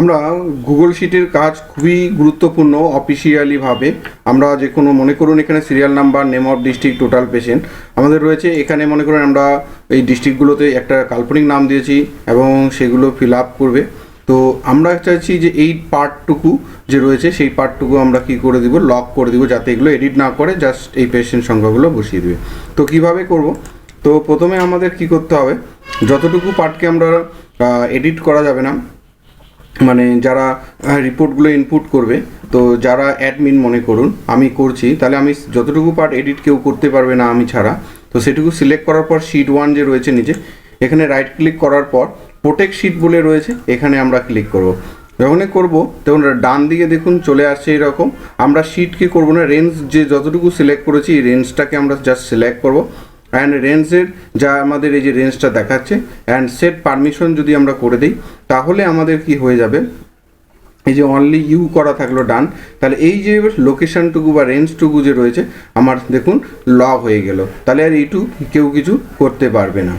আমরা গুগল শিটের কাজ খুবই গুরুত্বপূর্ণ। অফিসিয়ালিভাবে আমরা যে কোনো মনে করুন এখানে serial number, name of district, total patient আমাদের রয়েছে। এখানে মনে করুন আমরা এই ডিস্ট্রিক্টগুলোতে একটা কাল্পনিক নাম দিয়েছি এবং সেগুলো ফিল আপ করবে। তো আমরা চাইছি যে এই পার্টটুকু যে রয়েছে সেই পার্টটুকু আমরা কি করে দিব, লক করে দিব, যাতে এগুলো এডিট না করে, জাস্ট এই পেশেন্ট সংখ্যাগুলো বসিয়ে দেবে। তো কিভাবে করব? তো প্রথমে আমাদের কি করতে হবে, যতটুকু পার্টকে আমরা এডিট করা যাবে না, মানে যারা রিপোর্টগুলো ইনপুট করবে, তো যারা অ্যাডমিন মনে করুন আমি করছি, তাহলে আমি যতটুকু পার্ট এডিট কেউ করতে পারবে না আমি ছাড়া। তো সেটুকু সিলেক্ট করার পর শিট 1 যে রয়েছে নিচে, এখানে রাইট ক্লিক করার পর প্রোটেক্ট শিট বলে রয়েছে, এখানে আমরা ক্লিক করব। যখনই করব তখন ডান দিকে দেখুন চলে আসছে এরকম। আমরা শিটকে করব না, রেঞ্জ যে যতটুকু সিলেক্ট করেছি এই রেঞ্জটাকে আমরা জাস্ট সিলেক্ট করব। অ্যান্ড রেঞ্জের যা আমাদের এই যে রেঞ্জটা দেখাচ্ছে, অ্যান্ড সেট পারমিশন যদি আমরা করে দিই, তাহলে আমাদের কি হয়ে যাবে, এই যে অনলি ইউ করা থাকলো ডান, তাহলে এই যে লোকেশানটুকু বা রেঞ্জটুকু যে রয়েছে আমার দেখুন লক হয়ে গেল। তাহলে আর এইটু কেউ কিছু করতে পারবে না।